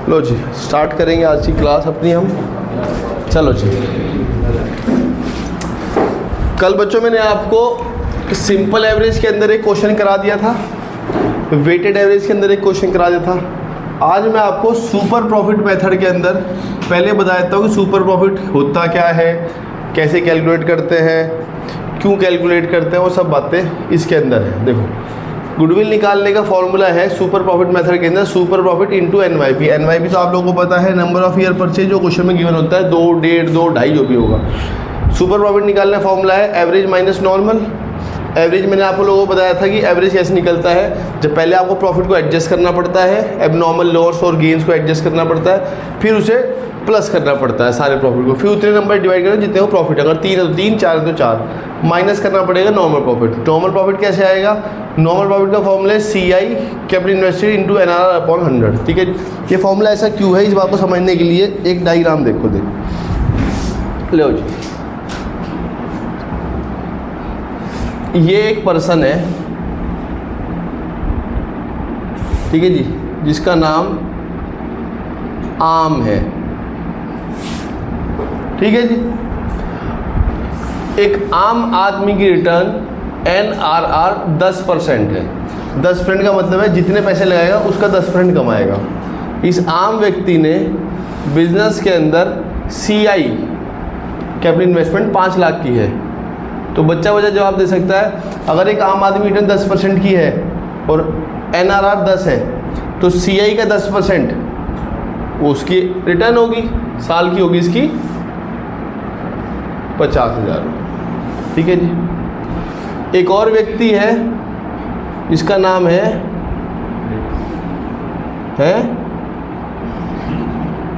लो जी start करेंगे आज की क्लास अपनी हम। चलो जी, कल बच्चों मैंने आपको सिंपल एवरेज के अंदर एक क्वेश्चन करा दिया था, वेटेड एवरेज के अंदर एक क्वेश्चन करा दिया था। आज मैं आपको सुपर प्रॉफिट मेथड के अंदर पहले बता देता हूँ कि सुपर प्रॉफिट होता क्या है, कैसे कैलकुलेट करते हैं, क्यों कैलकुलेट करते हैं, वो सब बातें इसके अंदर है। देखो, गुडविल निकालने का फॉर्मूला है सुपर प्रॉफिट मेथड के अंदर super profit into NYP. NYP तो आप लोगों को पता है, नंबर ऑफ ईयर परचेज जो क्वेश्चन में गिवन होता है, 2, 1.5, 2, 2.5 जो भी होगा। सुपर प्रॉफिट निकालने का फॉर्मूला है एवरेज माइनस नॉर्मल। एवरेज मैंने आप लोगों को बताया था कि एवरेज कैसे निकलता है, जब पहले आपको प्रॉफिट को एडजस्ट करना पड़ता है, एबनॉर्मल लॉस और गेन्स को एडजस्ट करना पड़ता है, फिर उसे प्लस करना पड़ता है सारे प्रॉफिट को, फिर उतने नंबर डिवाइड करना जितने वो प्रॉफिट। अगर 3 है तो 3, 4 है तो 4, माइनस करना पड़ेगा नॉर्मल प्रॉफिट। नॉर्मल प्रॉफिट कैसे आएगा? नॉर्मल प्रॉफिट का फॉर्मूला है CI capital invested into NRR upon 100। ठीक है, ये फॉर्मूला ऐसा क्यों है, इस बात को समझने के लिए एक डायग्राम देखो। लो जी, ये एक पर्सन है, ठीक है जी, जिसका नाम आम है। ठीक है जी, एक आम आदमी की रिटर्न NRR 10% है। 10% का मतलब है जितने पैसे लगाएगा उसका 10% कमाएगा। इस आम व्यक्ति ने बिजनेस के अंदर CI कैपिटल इन्वेस्टमेंट 5 लाख की है। तो बच्चा जवाब दे सकता है, अगर एक आम आदमी रिटर्न 10% की है और NRR 10 है तो CI का 10% वो उसकी रिटर्न होगी, साल की होगी इसकी 50,000 रुपये। ठीक है जी, एक और व्यक्ति है जिसका नाम है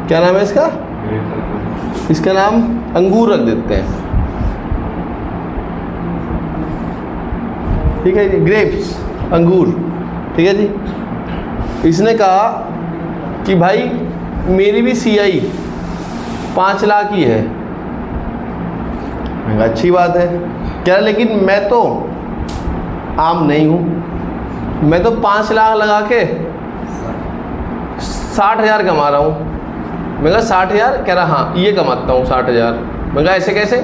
क्या नाम है इसका? इसका नाम अंगूर रख देते हैं। ठीक है जी, ग्रेप्स, अंगूर। ठीक है जी, इसने कहा कि भाई मेरी भी CI 5 लाख ही है। मैं कहा अच्छी बात है, क्या लेकिन मैं तो आम नहीं हूँ, मैं तो 5 लाख लगा के 60,000 कमा रहा हूँ। मैं कहा 60,000? कह रहा हाँ ये कमाता हूँ 60,000। मैं कहा ऐसे कैसे?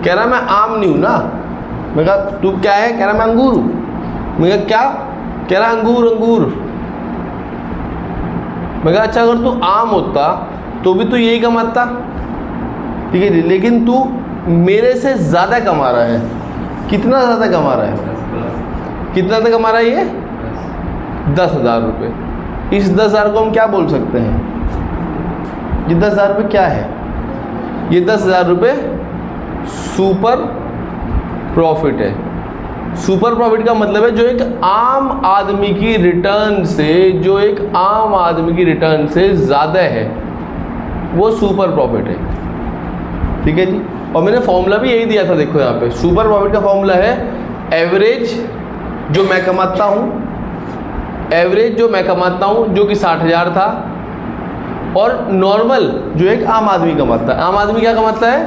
कह रहा मैं आम नहीं हूँ ना। मैं कहा तू क्या है? कह रहा मैं अंगूर हूँ। मैं कहा क्या? कह रहा अंगूर। मैं कहा अच्छा, अगर तू आम होता तो भी तू यही कमाता। ठीक है जी, लेकिन तू मेरे से ज़्यादा कमा रहा है। कितना ज़्यादा कमा रहा है? कितना ज़्यादा कमा रहा है ये? 10,000 रुपये। इस 10,000 को हम क्या बोल सकते हैं? ये 10,000 रुपये क्या है? ये 10,000 रुपये सुपर प्रॉफिट है। सुपर प्रॉफिट का मतलब है जो एक आम आदमी की रिटर्न से ज़्यादा है, वो सुपर प्रॉफिट है। ठीक है जी, और मैंने फॉर्मूला भी यही दिया था। देखो यहाँ पे सुपर प्रॉफिट का फॉर्मूला है एवरेज जो मैं कमाता हूँ, जो कि 60,000 था, और नॉर्मल जो एक आम आदमी कमाता है। आम आदमी क्या कमाता है?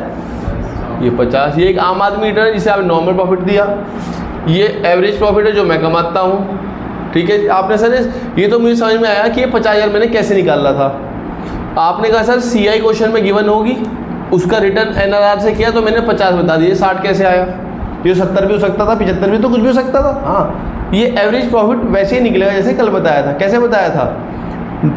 ये 50। ये एक आम आदमी रिटर्न जिसे आपने नॉर्मल प्रॉफिट दिया। ये एवरेज प्रॉफिट है जो मैं कमाता हूँ। ठीक है, आपने सर ये तो मुझे समझ में आया कि ये 50,000 मैंने कैसे निकालना था। आपने कहा सर CI क्वेश्चन में गिवन होगी, उसका रिटर्न NRR से किया तो मैंने 50 बता दिए। 60 कैसे आया? ये 70 भी हो सकता था, 75 भी, तो कुछ भी हो सकता था। हाँ, ये एवरेज प्रॉफिट वैसे ही निकलेगा जैसे कल बताया था। कैसे बताया था?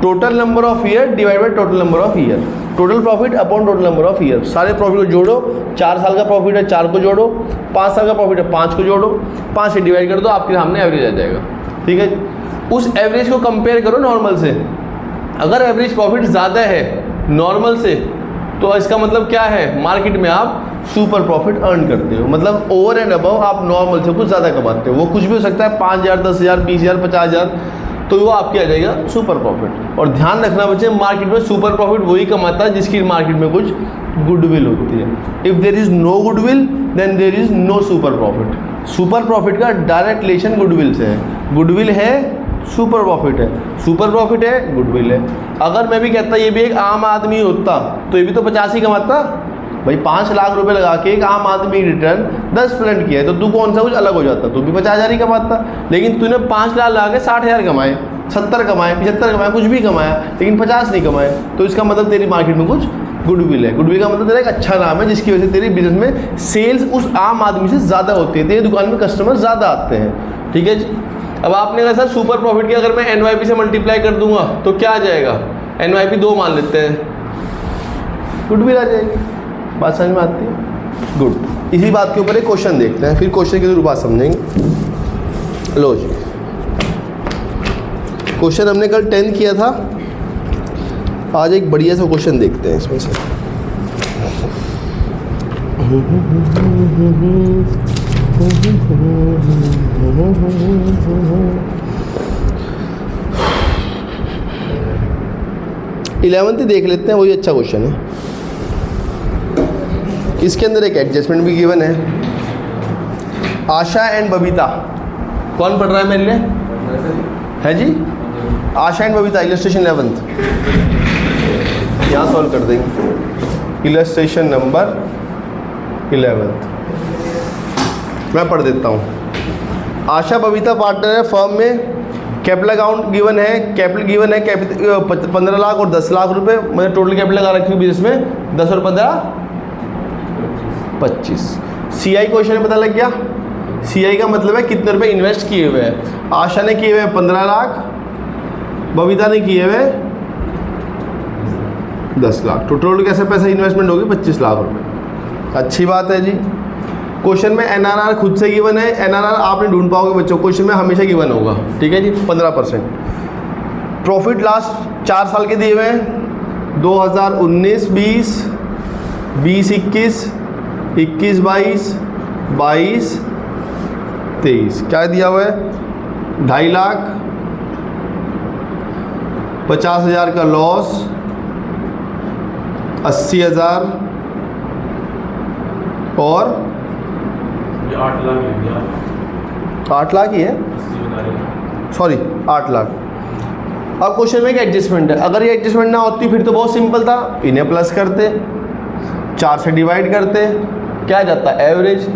Total number of year divide by total number of year, total profit upon total number of year. सारे प्रॉफिट को जोड़ो, 4 साल का प्रॉफिट है 4 को जोड़ो, 5 साल का प्रॉफिट है 5 को जोड़ो, 5 से डिवाइड कर दो, आपके सामने एवरेज आ जाएगा। ठीक है, उस एवरेज को कंपेयर करो नॉर्मल से। अगर एवरेज प्रॉफिट ज़्यादा है नॉर्मल से तो इसका मतलब क्या है? मार्केट में आप सुपर प्रॉफिट अर्न करते हो, मतलब ओवर एंड अबव आप नॉर्मल से कुछ ज़्यादा कमाते हो। वो कुछ भी हो सकता है, 5,000, 10,000, 20,000, 50,000, तो वो आपके आ जाएगा सुपर प्रॉफिट। और ध्यान रखना बच्चे, मार्केट में सुपर प्रॉफिट वही कमाता है जिसकी मार्केट में कुछ गुडविल होती है। If there is no goodwill then there is no super profit. Super profit का डायरेक्ट रिलेशन गुडविल से है। गुडविल है, सुपर प्रॉफिट है, सुपर प्रॉफिट है, गुडविल है। अगर मैं भी कहता ये भी एक आम आदमी होता तो ये भी तो 50 ही कमाता। भाई 5 लाख रुपए लगा के एक आम आदमी रिटर्न 10% किया है तो तू कौन सा कुछ अलग हो जाता, तू भी 50,000 ही कमाता। लेकिन तूने 5 लाख लगा के 60,000 कमाए, 70 कमाए, 75 कमाए, कुछ भी कमाया, लेकिन 50 नहीं कमाए, तो इसका मतलब तेरी मार्केट में कुछ गुडविल है। गुडविल का मतलब तेरा एक अच्छा नाम है, जिसकी वजह से तेरी बिजनेस में सेल्स उस आम आदमी से ज़्यादा होती है, तेरी दुकान में कस्टमर ज़्यादा आते हैं। ठीक है जी। अब आपने कहा सर सुपर प्रॉफिट की अगर मैं NYP से मल्टीप्लाई कर दूंगा तो क्या आ जाएगा? NYP 2 मान लेते हैं, गुडविल आ जाएगी। बात समझ में आती है? गुड। इसी बात के ऊपर एक क्वेश्चन देखते हैं, फिर क्वेश्चन की जरूर बात समझेंगे। लो जी, क्वेश्चन हमने कल 10 किया था, आज एक बढ़िया सा क्वेश्चन देखते हैं इसमें से। इलेवेंथ ही देख लेते हैं, वही अच्छा क्वेश्चन है। इसके अंदर एक एडजस्टमेंट भी गिवन है। आशा एंड बबीता, कौन पढ़ रहा है मेरे लिए? है जी, आशा एंड बबीता, इलस्ट्रेशन 11th, यहाँ सॉल्व कर देंगे। इलस्ट्रेशन नंबर 11th मैं पढ़ देता हूँ। आशा बबीता पार्टनर है फर्म में, कैपिटल अकाउंट गिवन है, कैपिटल गिवन है 15 लाख और 10 लाख रुपए, मतलब टोटल कैपिटल लगा रखी हुई बिजनेस में 10 और 15 25। CI क्वेश्चन में पता लग गया। CI का मतलब है कितने रुपए इन्वेस्ट किए हुए हैं। आशा ने किए हुए 15 लाख, बबीता ने किए हुए 10 लाख, तो टोटल कैसे पैसा इन्वेस्टमेंट होगी 25 लाख रुपए। अच्छी बात है जी। क्वेश्चन में NRR खुद से गिवन है, NRR आपने ढूंढ पाओगे बच्चों, क्वेश्चन में हमेशा गिवन होगा। ठीक है जी, 15%। प्रॉफिट लास्ट 4 साल के दिए हुए हैं, 2019-20, 20-21, 21-22, 22-23। क्या दिया हुआ है? 2.5 लाख, 50,000 का लॉस, 80,000 और 8 लाख 8 लाख ही है, सॉरी 8 लाख। अब क्वेश्चन में एक एडजस्टमेंट है, अगर ये एडजस्टमेंट ना होती फिर तो बहुत सिंपल था, इन्हें प्लस करते, 4 से डिवाइड करते, क्या जाता एवरेज।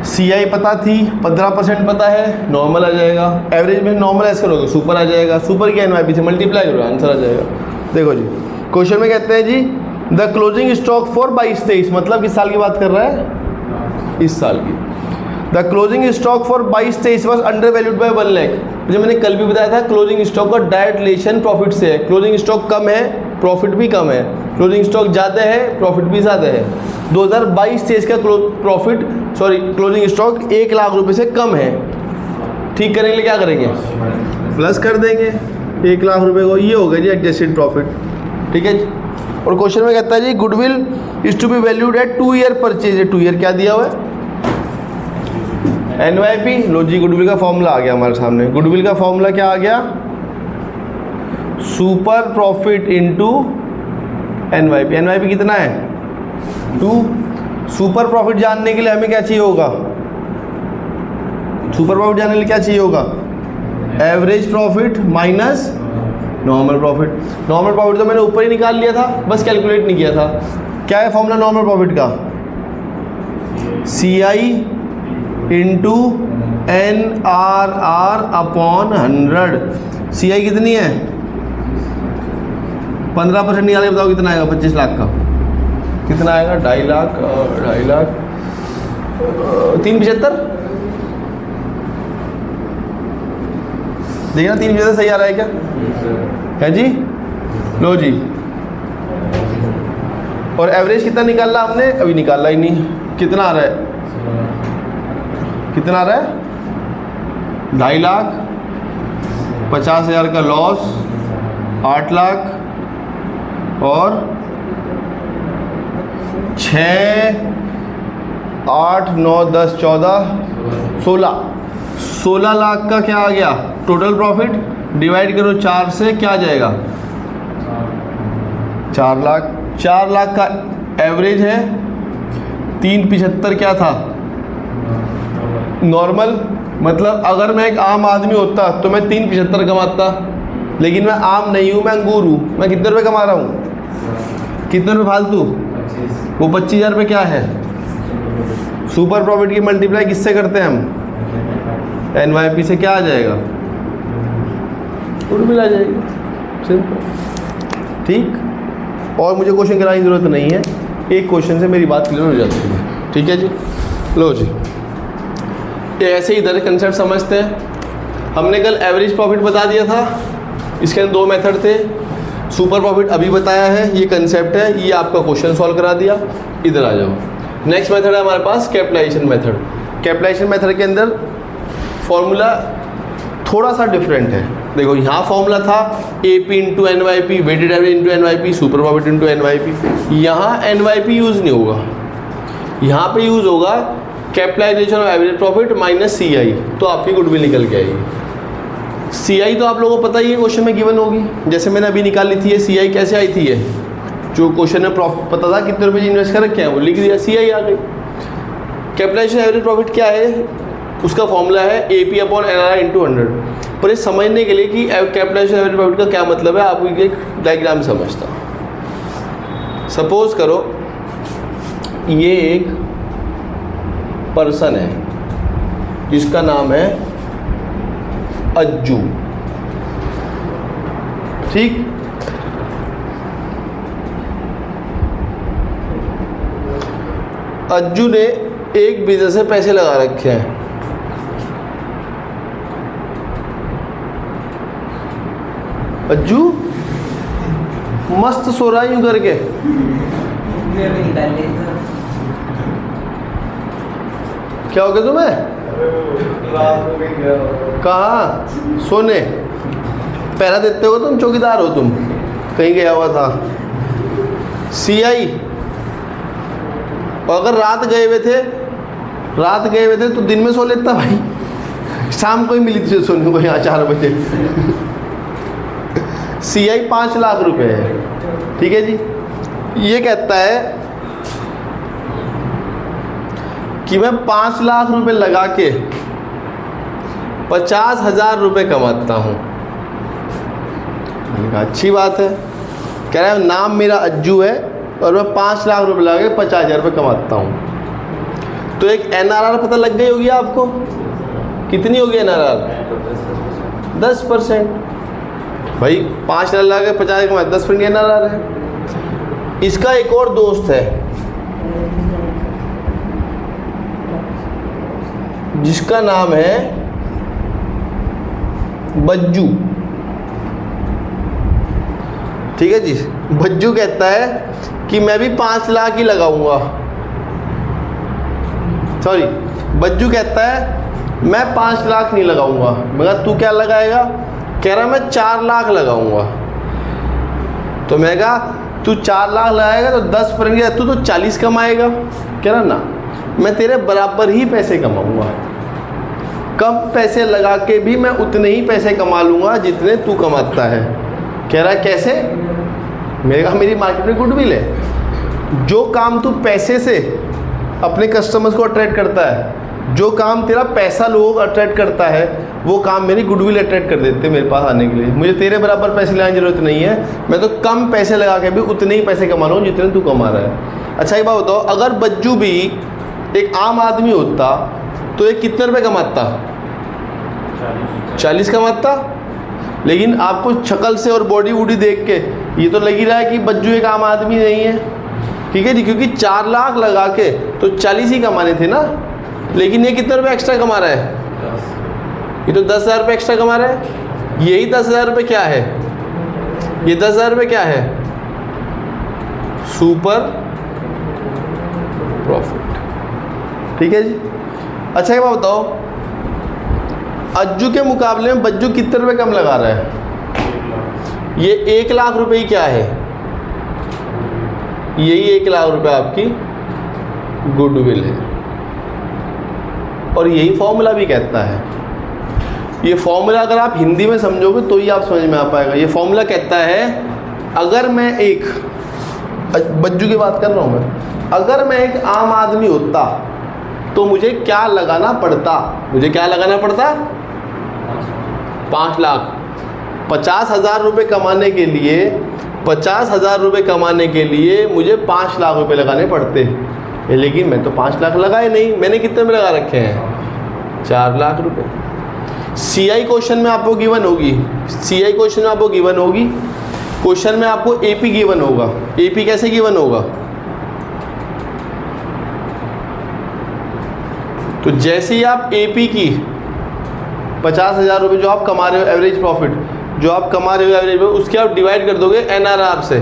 CI पता थी, 15% पता है, नॉर्मल आ जाएगा। एवरेज में नॉर्मल ऐसे करोगे सुपर आ जाएगा, सुपर की NYP से मल्टीप्लाई करो आंसर आ जाएगा। देखो जी, क्वेश्चन में कहते हैं जी द क्लोजिंग स्टॉक फॉर 22-23, मतलब किस साल की बात कर रहा है? इस साल की। The closing stock for 22-23 was under valued bye 1 lakh. जो मैंने कल भी बताया था, क्लोजिंग स्टॉक का डायरेक्ट रिलेशन प्रॉफिट से है। क्लोजिंग स्टॉक कम है, प्रॉफिट भी कम है, क्लोजिंग स्टॉक ज़्यादा है, प्रॉफिट भी ज़्यादा है। 2022-23 का क्लोजिंग स्टॉक 1 लाख रुपए से कम है। ठीक करने के लिए क्या करेंगे? प्लस कर देंगे 1 लाख रुपए को, ये होगा जी एडजस्टेड प्रॉफिट। ठीक है जी। और क्वेश्चन में कहता है जी goodwill is to be valued at 2 year purchase. 2 year क्या दिया हुआ है? NYP। लो जी, गुडविल का फॉर्मूला आ गया हमारे सामने। गुडविल का फॉर्मूला क्या आ गया? Super profit into NYP। NYP कितना है? 2। सुपर प्रॉफिट जानने के लिए हमें क्या चाहिए होगा? सुपर प्रॉफिट जानने के लिए क्या चाहिए होगा? Average profit minus normal profit. Normal profit तो मैंने ऊपर ही निकाल लिया था, बस कैलकुलेट नहीं किया था। क्या है फॉर्मूला नॉर्मल प्रॉफिट का? CI into NRR upon 100। CI कितनी है? 15% निकाल के बताओ कितना आएगा 25 लाख का? कितना आएगा? 2.5 लाख, 2.5 लाख, 375। देखना 375 सही आ रहा है क्या? है जी। लो जी, और एवरेज कितना निकालना हमने? अभी निकाला ही नहीं। कितना आ रहा है? कितना आ रहा है? 2.5 लाख, 50,000 का लॉस, 8 लाख और 6, 8, 9, 10, 14, 16 लाख का क्या आ गया टोटल प्रॉफिट? डिवाइड करो 4 से, क्या आ जाएगा? 4 लाख। 4 लाख का एवरेज है, 375 क्या था? नॉर्मल। मतलब अगर मैं एक आम आदमी होता तो मैं 375 कमाता, लेकिन मैं आम नहीं हूँ, मैं अंगूर हूँ। मैं कितने रुपए कमा रहा हूँ? कितने रुपए फालतू? वो 25,000 रुपये क्या है? सुपर प्रॉफिट की मल्टीप्लाई किससे करते हैं हम? NYP से। क्या आ जाएगा? गुडविल आ जाएगी, सिंपल। ठीक, और मुझे क्वेश्चन कराने की ज़रूरत नहीं है, एक क्वेश्चन से मेरी बात क्लियर हो जाती है। ठीक है जी, लो जी, ये ऐसे ही इधर कंसेप्ट समझते हैं। हमने कल एवरेज प्रॉफिट बता दिया था, इसके अंदर 2 मेथड थे। सुपर प्रॉफिट अभी बताया है, ये कंसेप्ट है, ये आपका क्वेश्चन सॉल्व करा दिया। इधर आ जाओ, नेक्स्ट मेथड है हमारे पास कैपिटलाइजेशन मेथड। कैपिटलाइजेशन मेथड के अंदर फॉर्मूला थोड़ा सा डिफरेंट है। देखो यहाँ फॉर्मूला था AP into NYP, weighted average into NYP, super profit into NYP। यहाँ NYP यूज़ नहीं होगा, यहाँ पे यूज़ होगा capitalisation of average profit minus CI, तो आपकी गुडविल निकल के आएगी। CI तो आप लोगों को पता ही है, क्वेश्चन में गिवन होगी, जैसे मैंने अभी निकाल ली थी। ये CI कैसे आई थी, ये जो क्वेश्चन में प्रॉफिट पता था कितने रुपए इन्वेस्ट कर रखे हैं वो लिख दिया, CI आ गई। कैपिटलाइजेशन एवरेज प्रॉफिट क्या है, उसका फॉर्मूला है AP अपॉन NRI इंटू 100। पर ये समझने के लिए कि कैपिटलाइजेशन एवरेज प्रॉफिट का क्या मतलब है, आपको एक डायग्राम समझता। सपोज करो ये एक पर्सन है जिसका नाम है अज्जू। ठीक, अज्जू ने एक बिजनेस में पैसे लगा रखे हैं। अज्जू मस्त सो रहा है यूं करके। क्या हो गया तुम्हें? कहाँ सोने? पहरा देते हो तुम, चौकीदार हो तुम, कहीं गया हुआ था। CI, और अगर रात गए हुए थे तो दिन में सो लेता भाई, शाम को ही मिली थी सोने को यहाँ 4 बजे। CI 5 लाख रुपए है। ठीक है जी, ये कहता है कि मैं 5 लाख रुपए लगा के 50,000 रुपये कमाता हूँ। मैंने कहा अच्छी बात है। कह रहा है नाम मेरा अज्जू है और मैं 5 लाख रुपए लगा के 50,000 रुपये कमाता हूँ। तो एक NRR पता लग गई होगी आपको, कितनी होगी NRR? 10%। भाई 5 लाख लगा के 50,000 कमाए, 10% NRR है। इसका एक और दोस्त है जिसका नाम है बज्जू। ठीक है जी, बज्जू कहता है कि मैं भी 5 लाख ही लगाऊंगा। सॉरी, बज्जू कहता है मैं 5 लाख नहीं लगाऊंगा। मगर तू क्या लगाएगा? कह रहा मैं 4 लाख लगाऊंगा। तो मैं कहा तू 4 लाख लगाएगा तो 10%, तू तो 40 कमाएगा। कह रहा ना, मैं तेरे बराबर ही पैसे कमाऊंगा, कम पैसे लगा के भी मैं उतने ही पैसे कमा लूँगा जितने तू कमाता है। कह रहा है कैसे? मेरे कहा मेरी मार्केट में गुडविल है। जो काम तू पैसे से अपने कस्टमर्स को अट्रैक्ट करता है, जो काम तेरा पैसा लोगों को अट्रैक्ट करता है, वो काम मेरी गुडविल अट्रैक्ट कर देते हैं मेरे पास आने के लिए। मुझे तेरे बराबर पैसे लगाने की ज़रूरत नहीं है, मैं तो कम पैसे लगा के भी उतने ही पैसे कमा रहा हूँ जितने तू कमा रहा है। अच्छा एक बात बताओ, अगर बज्जू भी एक आम आदमी होता तो ये कितने रुपए कमाता? 40 कमाता। लेकिन आपको शक्ल से और बॉडी वूडी देख के ये तो लग ही रहा है कि बज्जू एक आम आदमी नहीं है। ठीक है जी, क्योंकि 4 लाख लगा के तो 40 ही कमाने थे ना। लेकिन ये कितने रुपए एक्स्ट्रा कमा रहा है? ये तो 10,000 रुपये एक्स्ट्रा कमा रहा है। यही 10,000 रुपये क्या है? ये 10,000 रुपये क्या है? Super profit. ठीक है जी। अच्छा ये बात बताओ, अज्जू के मुकाबले में बज्जू कितने रुपए कम लगा रहा है? ये 1 लाख रुपए ही क्या है? यही 1 लाख रुपए आपकी गुडविल है। और यही फॉर्मूला भी कहता है, ये फॉर्मूला अगर आप हिंदी में समझोगे तो ही आप समझ में आ पाएगा। ये फॉर्मूला कहता है, अगर मैं एक बज्जू की बात कर रहा हूँ मैं, अगर मैं एक आम आदमी होता तो मुझे क्या लगाना पड़ता? मुझे क्या लगाना पड़ता? 5 लाख। 50,000 रुपये कमाने के लिए, 50,000 रुपये कमाने के लिए मुझे 5 लाख रुपए लगाने पड़ते। लेकिन मैं तो 5 लाख लगाए नहीं, मैंने कितने में लगा रखे हैं? 4 लाख रुपए। CI क्वेश्चन में आपको गिवन होगी, CI क्वेश्चन में आपको गिवन होगी, क्वेश्चन में आपको AP गिवन होगा। AP कैसे गिवन होगा? तो जैसे ही आप AP की 50,000 रुपये जो आप कमा रहे हो एवरेज प्रॉफिट, जो आप कमा रहे हो एवरेज, उसके आप डिवाइड कर दोगे NRR से,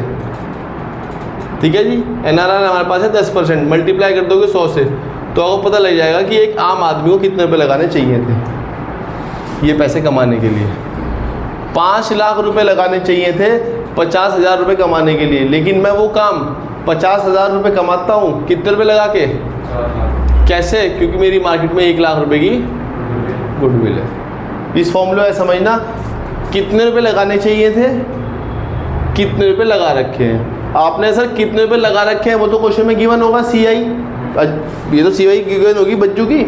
ठीक है जी। NRR हमारे पास है 10%, मल्टीप्लाई कर दोगे 100 से, तो आपको पता लग जाएगा कि एक आम आदमी को कितने रुपये लगाने चाहिए थे ये पैसे कमाने के लिए। 5 लाख रुपए लगाने चाहिए थे 50,000 रुपये कमाने के लिए, लेकिन मैं वो काम 50,000 रुपये कमाता हूँ कितने रुपये लगा के? कैसे? क्योंकि मेरी मार्केट में 1 लाख रुपए की गुडविल है। इस फॉर्मूला है समझना, कितने रुपए लगाने चाहिए थे, कितने रुपए लगा रखे हैं आपने। सर कितने रुपए लगा रखे हैं वो तो क्वेश्चन में गिवन होगा, CI, ये तो CI गिवन होगी बच्चों की,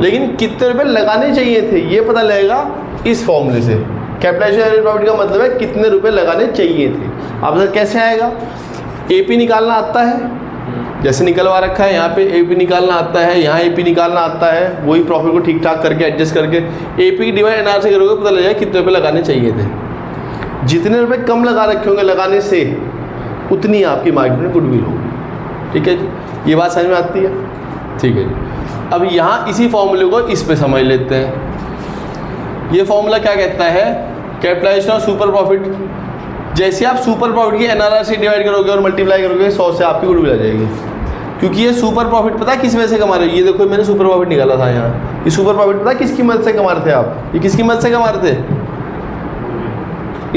लेकिन कितने रुपए लगाने चाहिए थे ये पता लगेगा इस फॉर्मूले से। कैपिटलाइजेशन एवरेज प्रॉफिट का मतलब है कितने रुपए लगाने चाहिए थे। अब सर कैसे आएगा? AP निकालना आता है, जैसे निकलवा रखा है यहाँ पे AP निकालना आता है, यहाँ AP निकालना आता है, वही प्रॉफिट को ठीक ठाक करके एडजस्ट करके AP की डिवाइड NR से करोगे पता लग जाएगा कितने रुपए लगाने चाहिए थे। जितने रुपए कम लगा रखे होंगे लगाने से उतनी आपकी मार्केट में गुडविल होगी, ठीक है जी। ये बात समझ में आती है, ठीक है जी। अब यहाँ इसी फॉर्मूले को इस पे समझ लेते हैं। ये फॉर्मूला क्या कहता है? Capitalisation of super profit. जैसे आप सुपर प्रॉफिट की NRR से डिवाइड करोगे और मल्टीप्लाई करोगे 100 से, आपकी गुडविल आ जाएगी। क्योंकि ये सुपर प्रॉफिट पता है किस वजह से कमा रहे हो? ये देखो मैंने सुपर प्रॉफिट निकाला था यहाँ। ये सुपर प्रॉफिट पता है किसकी मदद से कमा रहे थे आप? ये किसकी मदद से कमा रहे थे?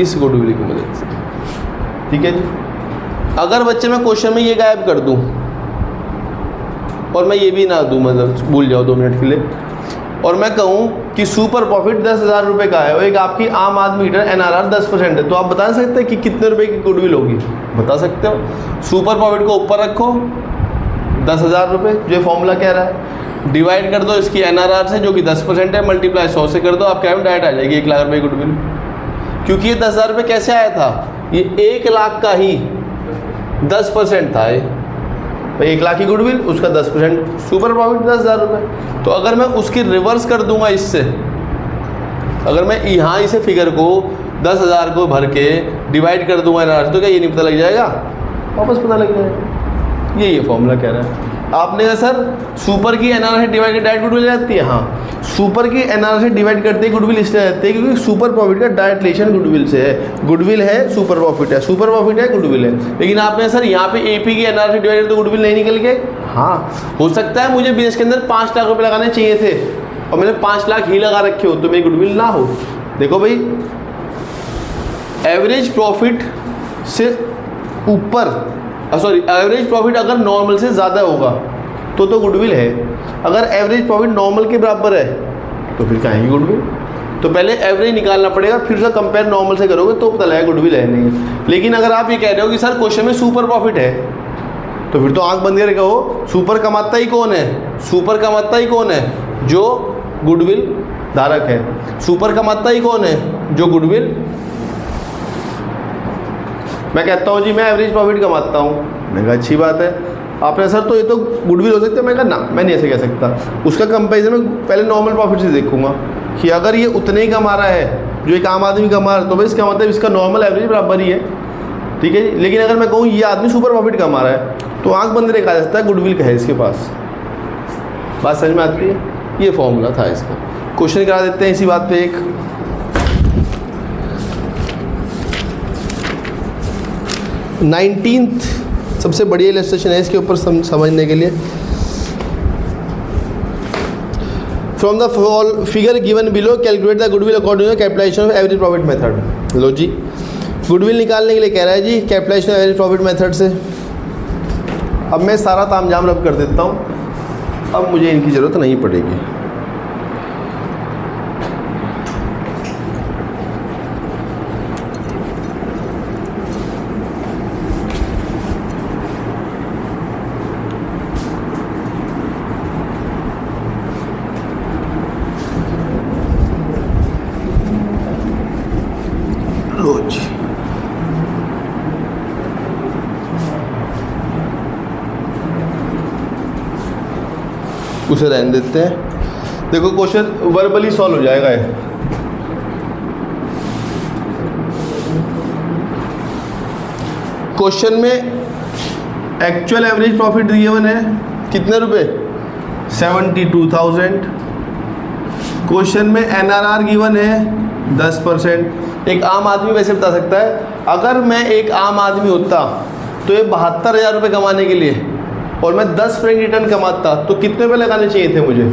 इस गुडविल की मदद से, ठीक है जी। अगर बच्चे मैं क्वेश्चन में ये गायब कर दूँ और मैं ये भी ना दूँ, मतलब भूल जाओ 2 मिनट के लिए, और मैं कहूँ कि सुपर प्रॉफिट 10,000 रुपये का है और एक आपकी आम आदमी मीटर NRR 10% है, तो आप बता सकते हैं कि कितने रुपए की गुडविल होगी? बता सकते हो। सुपर प्रॉफिट को ऊपर रखो 10,000 रुपये जो फॉर्मूला कह रहा है, डिवाइड कर दो इसकी NRR से जो कि 10% है, मल्टीप्लाई 100 से कर दो, आप क्या डायरेक्ट आ जाएगी 1 लाख रुपये गुडविल। क्योंकि ये 10,000 रुपये कैसे आया था? ये 1 लाख का ही 10% था। ये 1 लाख की गुडविल, उसका 10% सुपर प्रॉफिट 10,000 रुपये। तो अगर मैं उसकी रिवर्स कर दूंगा इससे, अगर मैं यहाँ इसे फिगर को 10,000 को भर के डिवाइड कर दूंगा NRR, तो क्या ये नहीं पता लग जाएगा? वापस पता लग जाएगा। ये फॉर्मूला कह रहा है। आपने कहा सर सुपर की NRR से डिवाइड कर डायरेक्ट गुडविल जाती है। हाँ, सुपर की NRR से डिवाइड करते ही गुडविल इसलिए जाती है क्योंकि सुपर प्रॉफिट का डायरेक्ट रिलेशन गुडविल से है। गुडविल है, सुपर प्रॉफिट है, सुपर प्रॉफिट है, गुडविल है। लेकिन आपने सर यहाँ पे AP की NRR से डिवाइड करते गुडविल नहीं निकल गए। हाँ, हो सकता है मुझे बिजनेस के अंदर 5 लाख रुपये लगाने चाहिए थे और मैंने 5 लाख ही लगा रखे हो तो मेरी गुडविल ना हो। देखो भाई, एवरेज प्रॉफिट से ऊपर, सॉरी, एवरेज प्रॉफिट अगर नॉर्मल से ज़्यादा होगा तो गुडविल है। अगर एवरेज प्रॉफिट नॉर्मल के बराबर है तो फिर क्या है गुडविल? तो पहले एवरेज निकालना पड़ेगा, फिर उसका कंपेयर नॉर्मल से करोगे तो पता लगेगा गुडविल है नहीं है। लेकिन अगर आप ये कह रहे हो कि सर क्वेश्चन में सुपर प्रॉफिट है, तो फिर तो आंख बंद करके कहो सुपर कमाता ही कौन है? सुपर कमाता ही कौन है? जो गुडविल धारक है। सुपर कमाता ही कौन है? जो गुडविल। मैं कहता हूँ जी मैं एवरेज प्रॉफिट कमाता हूँ, मैंने कहा अच्छी बात है। आपने सर तो ये तो गुडविल हो सकती है, मैं कहा ना, मैं नहीं ऐसे कह सकता। उसका कंपैरिजन में पहले नॉर्मल प्रॉफिट से देखूंगा कि अगर ये उतने ही कमा रहा है जो एक आम आदमी कमा रहा है, तो भाई इसका मतलब इसका नॉर्मल एवरेज बराबर ही है, ठीक है जी। लेकिन अगर मैं कहूँ ये आदमी सुपर प्रॉफिट कमा रहा है तो आंख बंद देखा जा सकता है गुडविल का है इसके पास। बात समझ में आती है? ये फॉर्मूला था इसका। क्वेश्चन करा देते हैं इसी बात पे एक। नाइनटीन्थ सबसे बढ़िया इलस्ट्रेशन है इसके ऊपर समझने के लिए। From the figure given below calculate the goodwill according to capitalization of average profit method. लो जी, गुडविल निकालने के लिए कह रहा है जी capitalization of average profit method से। अब मैं सारा तामझाम रब कर देता हूँ, अब मुझे इनकी ज़रूरत नहीं पड़ेगी। लो जी, उसे रहने देते हैं। देखो क्वेश्चन वर्बली सॉल्व हो जाएगा ये। क्वेश्चन में एक्चुअल एवरेज प्रॉफिट गिवन है कितने रुपए, 72,000। क्वेश्चन में NRR गिवन है 10%। एक आम आदमी वैसे बता सकता है, अगर मैं एक आम आदमी होता तो ये 72,000 रुपये कमाने के लिए और मैं 10% रिटर्न कमाता तो कितने रुपये लगाने चाहिए थे मुझे,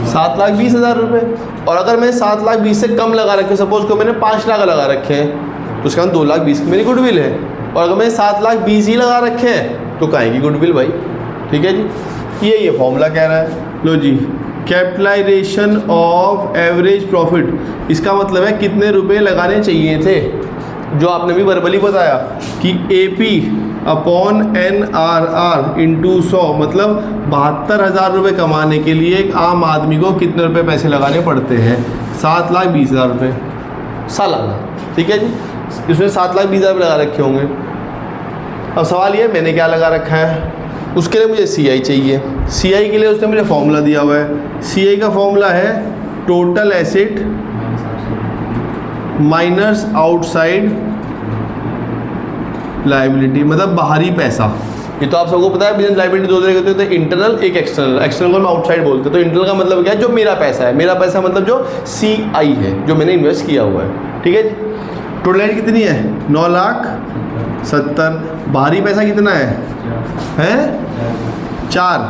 7,20,000 रुपये। और अगर मैं 7,20,000 से कम लगा रखे, सपोज को मैंने 5 लाख लगा रखे हैं तो उसका 2,20,000 की मेरी गुडविल है। और अगर मैंने 7,20,000 ही लगा रखे हैं तो काहे की गुडविल भाई। ठीक है जी, ये फॉर्मूला कह रहा है। लो जी, कैपिटलाइजेशन ऑफ एवरेज प्रॉफिट, इसका मतलब है कितने रुपए लगाने चाहिए थे, जो आपने भी वर्बली बताया कि AP अपॉन NRR इंटू 100, मतलब 72,000 रुपये कमाने के लिए एक आम आदमी को कितने रुपए पैसे लगाने पड़ते हैं, 7,20,000 रुपये सालाना। ठीक है जी, इसमें 7,20,000 रुपये लगा रखे होंगे। अब सवाल ये मैंने क्या लगा रखा है, उसके लिए मुझे CI चाहिए। CI के लिए उसने मुझे फॉर्मूला दिया हुआ है। CI का फॉर्मूला है total asset minus outside liability, मतलब बाहरी पैसा। ये तो आप सबको पता है, बिजनेस लायबिलिटी दो तरह के होते हैं, इंटरनल एक एक्सटर्नल। एक्सटर्नल को हम आउटसाइड बोलते हैं। तो इंटरनल का मतलब क्या है, जो मेरा पैसा है। मेरा पैसा मतलब जो CI है, जो मैंने इन्वेस्ट किया हुआ है। ठीक है जी, टोटल एसेट कितनी है, 9,70,000। बाहरी पैसा कितना है 4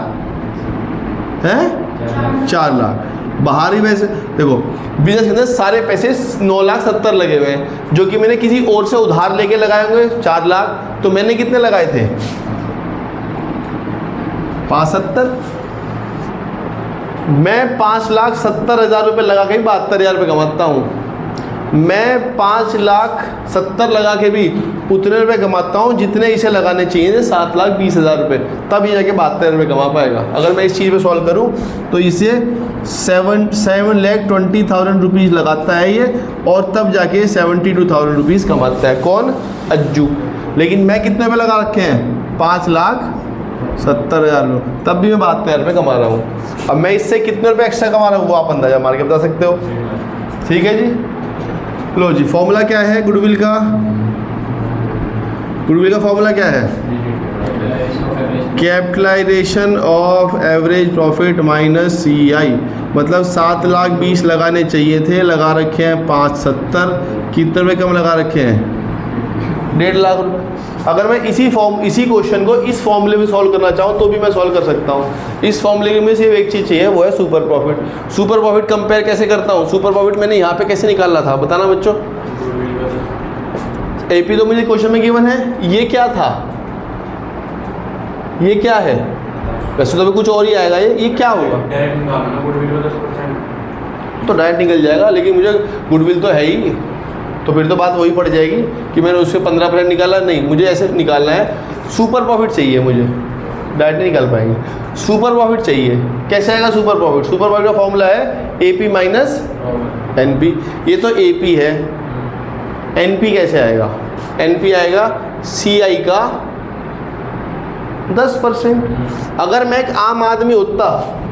4 लाख। बाहरी पैसे देखो, बिजनेस के अंदर सारे पैसे 9,70,000 लगे हुए हैं, जो कि मैंने किसी और से उधार लेके लगाए होंगे 4 लाख। तो मैंने कितने लगाए थे, 570। मैं 5,70,000 रुपये लगा के 72,000 रुपये कमाता हूँ। मैं 5,70,000 लगा के भी उतने रुपए कमाता हूँ जितने इसे लगाने चाहिए थे, 7,20,000 रुपये। तब ये जाके 72,000 रुपये कमा पाएगा। अगर मैं इस चीज़ पे सॉल्व करूँ तो इसे 7,20,000 रुपीज़ लगाता है ये, और तब जाके 72,000 रुपीज़ कमाता है। कौन, अज्जू। लेकिन मैं कितने रुपये लगा रखे हैं, 5,70,000, तब भी मैं 72,000 रुपये कमा रहा हूँ। अब मैं इससे कितने रुपये एक्स्ट्रा कमा रहा हूँ वो आप अंदाजा मार के बता सकते हो। ठीक है जी, लो जी, फॉर्मूला क्या है गुडविल का, गुडविल का फॉर्मूला क्या है, capitalisation of average profit minus CI। मतलब 7,20,000 लगाने चाहिए थे, लगा रखे हैं 570। कितने रुपये कम लगा रखे हैं, 1.5 लाख रुपये। अगर मैं इसी क्वेश्चन को इस फॉर्मूले में सॉल्व करना चाहूँ तो भी मैं सॉल्व कर सकता हूँ। इस फॉर्मूले में सिर्फ एक चीज़ चाहिए, वो है super profit. Super profit compare कैसे करता हूँ, सुपर प्रॉफिट मैंने यहाँ पे कैसे निकालना था बताना बच्चों। AP तो मुझे क्वेश्चन में गिवन है। ये क्या था, ये क्या है, वैसे तो अभी कुछ और ही आएगा। ये क्या होगा, तो डायरेक्ट निकल जाएगा, लेकिन मुझे गुडविल तो है ही, तो फिर तो बात वही पड़ जाएगी कि मैंने उससे 15% निकाला। नहीं, मुझे ऐसे निकालना है, सुपर प्रॉफिट चाहिए मुझे, डायरेक्ट नहीं निकाल पाएंगे। सुपर प्रॉफिट चाहिए, कैसे आएगा सुपर प्रॉफिट। सुपर प्रॉफिट का फॉर्मूला है AP माइनस NP। ये तो AP है, NP कैसे आएगा, NP आएगा CI का 10%। अगर मैं एक आम आदमी होता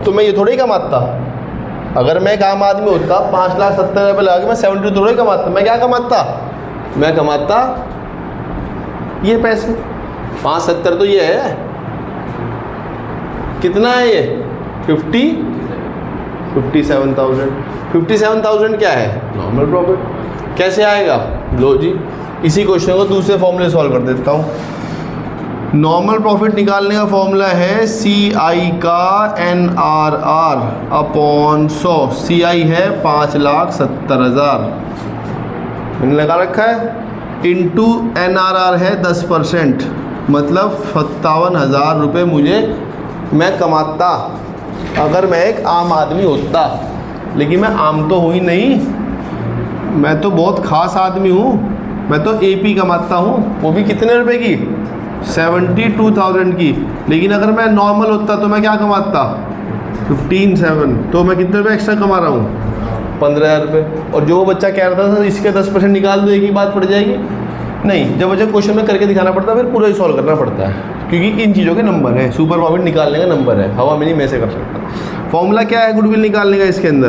तो मैं ये थोड़ी कमाता। अगर मैं एक आम आदमी होता, 5,70,000 रुपये लगा के मैं 72 थोड़ी कमाता। मैं क्या कमाता, मैं कमाता ये पैसे। 570 तो ये है, कितना है ये, 57,000। 57,000 क्या है, नॉर्मल प्रॉफिट। कैसे आएगा, लो जी, इसी क्वेश्चन को दूसरे फॉर्मूले सॉल्व कर देता हूँ। नॉर्मल प्रॉफिट निकालने का फॉर्मूला है CI का NRR अपॉन 100। CI है 5,70,000 मैंने लगा रखा है, इंटू NRR है 10%, मतलब 57,000 रुपये मुझे मैं कमाता अगर मैं एक आम आदमी होता। लेकिन मैं आम तो हूँ ही नहीं, मैं तो बहुत ख़ास आदमी हूँ। मैं तो AP कमाता हूँ, वो भी कितने रुपए की, 72,000 की। लेकिन अगर मैं नॉर्मल होता तो मैं क्या कमाता, 15,700। तो मैं कितने रुपये एक्स्ट्रा कमा रहा हूँ, 15,000 रुपये। और जो बच्चा कह रहा था इसके 10% निकाल दो, एक ही बात पड़ जाएगी। नहीं, जब मुझे क्वेश्चन में करके दिखाना पड़ता है, फिर पूरा ही सॉल्व करना पड़ता है, क्योंकि इन चीज़ों के नंबर है। सुपर प्रॉफिट निकालने का नंबर है, हवा में नहीं मैं से कर सकता। फॉर्मूला क्या है गुडविल निकालने का, इसके अंदर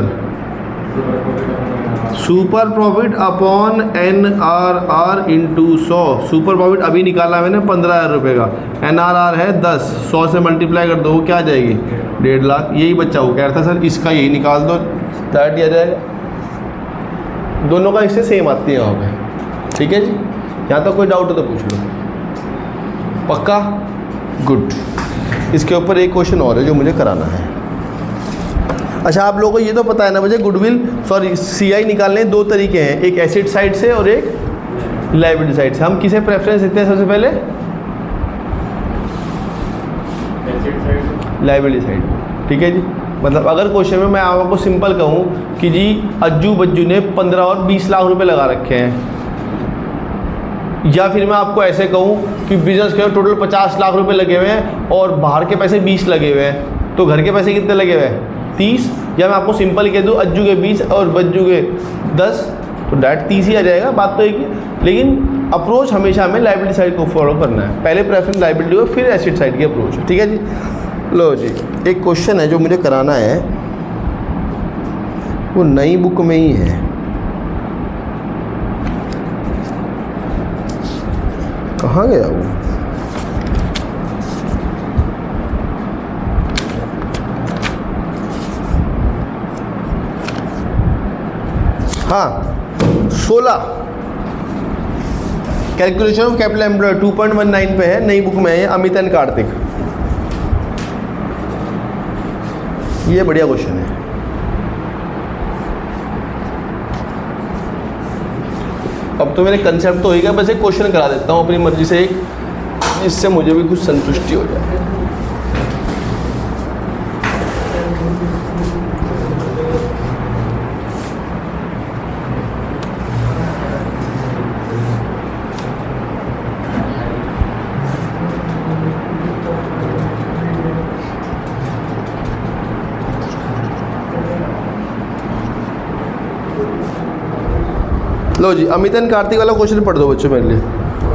super profit upon NRR into 100। Super profit अभी निकाला मैंने 15,000 रुपये का, NRR है 10, 100 से मल्टीप्लाई कर दो, वो क्या आ जाएगी 1.5 लाख। यही बच्चा वो कह रहा था सर इसका यही निकाल दो, डायरेक्ट दिया जाएगा। दोनों का इससे सेम आती है यहाँ पे, ठीक है जी। यहाँ तक कोई डाउट हो तो पूछ लो। पक्का? गुड। इसके ऊपर एक क्वेश्चन और है जो मुझे कराना है। अच्छा, आप लोगों को ये तो पता है ना मुझे गुडविल CI निकालने दो तरीके हैं, एक एसेट साइड से और एक लायबिलिटी साइड से। हम किसे प्रेफरेंस देते हैं सबसे पहले? लायबिलिटी साइड, ठीक है जी। मतलब अगर क्वेश्चन में मैं आपको सिंपल कहूँ कि जी अज्जू बज्जू ने 15 और 20 लाख रुपए लगा रखे हैं, या फिर मैं आपको ऐसे कहूँ कि बिजनेस के टोटल 50 लाख रुपए लगे हुए हैं और बाहर के पैसे 20 लगे हुए हैं, तो घर के पैसे कितने लगे हुए हैं 30, या मैं आपको सिंपल कह दूँ अज्जू के 20 और बज्जू के 10, तो डायरेक्ट 30 ही आ जाएगा। बात तो एक ही, लेकिन अप्रोच हमेशा हमें लायबिलिटी साइड को फॉलो करना है। पहले प्रेफरेंस लायबिलिटी हो, फिर एसेट साइड की अप्रोच है, ठीक है जी। लो जी, एक क्वेश्चन है जो मुझे कराना है, वो नई बुक में ही है। कहाँ गया वो? हाँ, 16 कैलकुलेशन ऑफ कैपिटल एम्प्लॉय 2.19 पे है, नई बुक में है, अमित एंड कार्तिक। ये बढ़िया क्वेश्चन है। अब तो मेरे कंसेप्ट तो हो गया, बस एक क्वेश्चन करा देता हूँ अपनी मर्जी से एक, इससे मुझे भी कुछ संतुष्टि हो जाए। लो जी, अमित एंड कार्तिक वाला क्वेश्चन पढ़ दो बच्चों मेरे लिए।